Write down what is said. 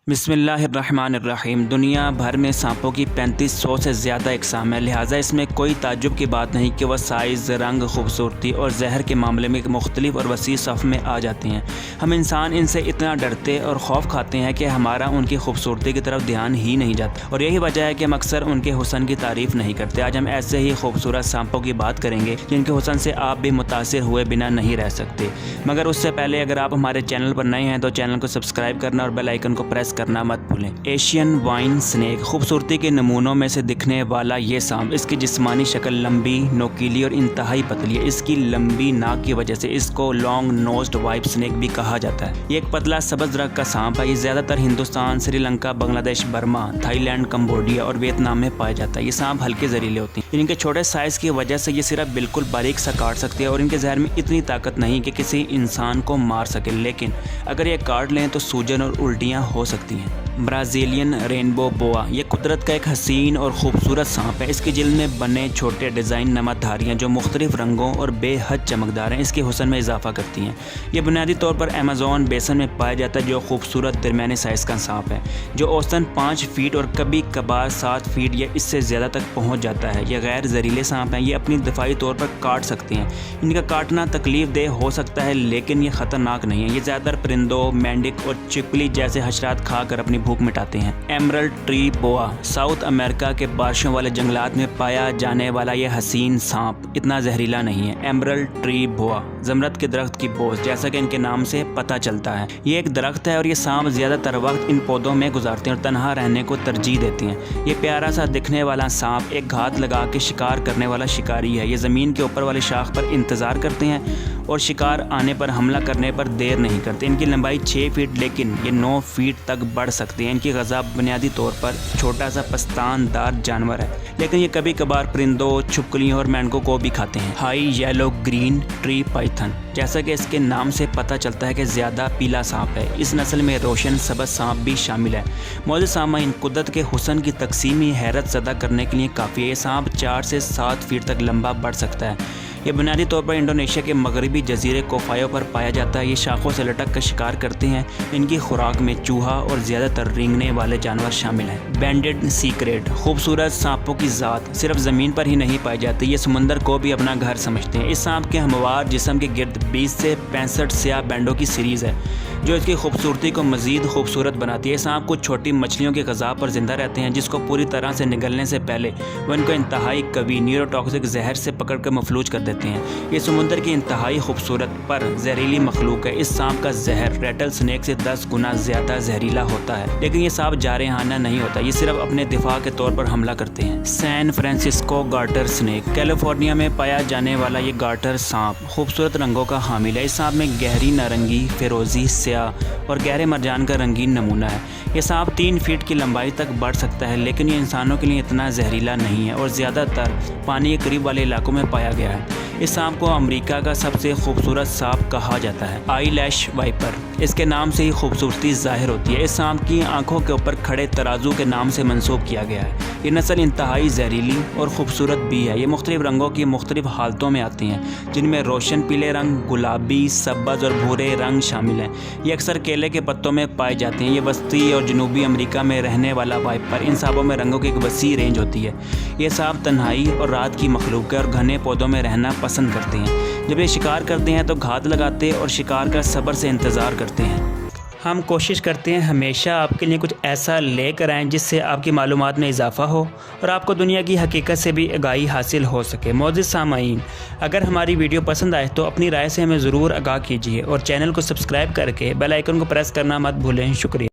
बिस्मिल्लाहिर्रहमानिर्रहीम। दुनिया भर में सांपों की 3500 से ज़्यादा इकसाम है, लिहाजा इसमें कोई ताज्जुब की बात नहीं कि वह साइज़, रंग, खूबसूरती और जहर के मामले में मुख्तलिफ और वसी सफ़ में आ जाती हैं। हम इंसान इनसे इतना डरते और खौफ खाते हैं कि हमारा उनकी खूबसूरती की तरफ ध्यान ही नहीं जाता, और यही वजह है कि हम अक्सर उनके हुस्न की तारीफ़ नहीं करते। आज हम ऐसे ही खूबसूरत सांपों की बात करेंगे जिनके हुस्न से आप भी मुतासिर हुए बिना नहीं रह सकते। मगर उससे पहले अगर आप हमारे चैनल पर नए हैं तो चैनल को सब्सक्राइब करना और बेल आइकन को प्रेस करना मत भूलें। एशियन वाइन स्नेक खूबसूरती के नमूनों में से दिखने वाला ये सांप, इसकी जिस्मानी शक्ल लंबी, नोकीली और इंतहाई पतली है। इसकी लंबी नाक की वजह से इसको लॉन्ग नोज्ड वाइट स्नेक भी कहा जाता है। ये एक पतला सब्ज रंग का सांप है। ये ज़्यादातर Hindustan, Sri Lanka, Bangladesh, Burma, Thailand, Cambodia और वियतनाम में पाया जाता है। ये सांप हल्के जहरीले होते हैं। इनके छोटे साइज़ की वजह से ये सिर्फ बिल्कुल बारीक सा काट सकते हैं और इनके जहर में इतनी ताकत नहीं कि किसी इंसान को मार सके, लेकिन अगर ये काट लें तो सूजन और उल्टियाँ हो सकती हैं। ब्राज़ीलियन रेनबो बोआ, ये कुदरत का एक हसीन और ख़ूबसूरत सांप है। इसकी जिल्द में बने छोटे डिज़ाइन नमकधारियाँ जो मुख्तलिफ रंगों और बेहद चमकदार हैं, इसके हुस्न में इजाफा करती हैं। ये बुनियादी तौर पर अमेज़न बेसन में पाया जाता है, जो खूबसूरत दरमियाने साइज़ का सांप है, जो औसतन 5 फीट और कभी कभार 7 फीट या इससे ज़्यादा तक पहुँच जाता है। ये गैर जहरीले सांप हैं। ये अपनी दिफाई तौर पर काट सकते हैं। इनका काटना तकलीफ देह हो सकता है, लेकिन ये ख़तरनाक नहीं है। ये ज़्यादातर परिंदों, मेंढक और चिपकली जैसे हशरात खाकर अपनी भूख मिटाते हैं। एमरल्ड ट्री बोआ, साउथ अमेरिका के बारिशों वाले जंगलात में पाया जाने वाला यह हसीन सांप इतना जहरीला नहीं है। एमरल्ड ट्री बोआ ज़मरद के दरख्त की बोझ, जैसा कि इनके नाम से पता चलता है। ये एक दरख्त है और ये सांप ज़्यादातर वक्त इन पौधों में गुजारते हैं और तनहा रहने को तरजीह देते हैं। ये प्यारा सा दिखने वाला सांप एक घात लगा के शिकार करने वाला शिकारी है। ये ज़मीन के ऊपर वाले शाख पर इंतज़ार करते हैं और शिकार आने पर हमला करने पर देर नहीं करते। इनकी लंबाई 6 फीट लेकिन ये 9 फीट तक बढ़ सकती है। इनकी ग़ज़ा बुनियादी तौर पर छोटा सा पस्तानदार जानवर है, लेकिन ये कभी कभार परिंदों, छिपकलियों और मेंढकों को भी खाते हैं। High yellow green tree Python, जैसा कि इसके नाम से पता चलता है कि ज़्यादा पीला सांप है। इस नस्ल में रोशन सबज सांप भी शामिल है। मौजूद सामाइन, कुदरत के हुस्न की तकसीम ही हैरत ज़दा करने के लिए काफ़ी है। ये सांप 4 से 7 फीट तक लंबा बढ़ सकता है। ये बुनियादी तौर पर इंडोनेशिया के मगरबी जजीरे कोफायो पर पाया जाता है। ये शाखों से लटक कर शिकार करते हैं। इनकी खुराक में चूहा और ज़्यादातर रेंगने वाले जानवर शामिल हैं। बैंडेड सीक्रेट, खूबसूरत सांपों की ज़ात सिर्फ ज़मीन पर ही नहीं पाई जाती, ये समुंदर को भी अपना घर समझते हैं। इस सांप के हमवार जिस्म के गिर्द 20 से 65 स्याह बैंडों की सीरीज़ है, जो इसकी खूबसूरती को मज़ीद खूबसूरत बनाती है। सांप कुछ छोटी मछलियों के ग़ज़ा पर ज़िंदा रहते हैं, जिसको पूरी तरह से निगलने से पहले वह इनको इंतहाई कवी न्यूरोटॉक्सिक जहर से पकड़ कर मफलूज कर देते हैं। ये समुंदर की इंतहाई खूबसूरत पर जहरीली मखलूक है। इस सांप का जहर रेटल स्नेक से 10 गुना ज़्यादा जहरीला होता है, लेकिन ये सांप जारहाना नहीं होता। ये सिर्फ अपने दिफा के तौर पर हमला करते हैं। San Francisco garter snake, California में पाया जाने वाला ये गार्टर सांप खूबसूरत रंगों का हामिल है। इस सांप में गहरी नारंगी, फिरोजी, स्याह और गहरे मरजान का रंगीन नमूना है। ये सांप 3 फीट की लंबाई तक बढ़ सकता है, लेकिन ये इंसानों के लिए इतना जहरीला नहीं है और ज़्यादातर पानी के करीब वाले इलाकों में पाया गया है। इस सांप को अमेरिका का सबसे खूबसूरत सांप कहा जाता है। आई लैश वाइपर, इसके नाम से ही खूबसूरती जाहिर होती है। इस सांप की आंखों के ऊपर खड़े तराजू के नाम से मंसूब किया गया है। ये नस्ल इंतहाई जहरीली और ख़ूबसूरत भी है। ये मुख्तलिफ रंगों की मुख्तलिफ हालतों में आती हैं, जिनमें रोशन पीले रंग, गुलाबी, सब्ज़ और भूरे रंग शामिल हैं। ये अक्सर केले के पत्तों में पाए जाते हैं। ये वस्ती और जनूबी अमेरिका में रहने वाला वाइपर, इन सांपों में रंगों की एक वसी रेंज होती है। ये सांप तन्हाई और रात की मखलूक है और घने पौधों में रहना पसंद करते हैं। जब ये शिकार करते हैं तो घात लगाते और शिकार का सब्र से इंतज़ार करते हैं। हम कोशिश करते हैं हमेशा आपके लिए कुछ ऐसा लेकर आएँ जिससे आपकी मालूमात में इजाफ़ा हो और आपको दुनिया की हकीकत से भी आगाही हासिल हो सके। मौजूद सामाईन, अगर हमारी वीडियो पसंद आए तो अपनी राय से हमें ज़रूर आगाह कीजिए और चैनल को सब्सक्राइब करके बेल आइकन को प्रेस करना मत भूलें। शुक्रिया।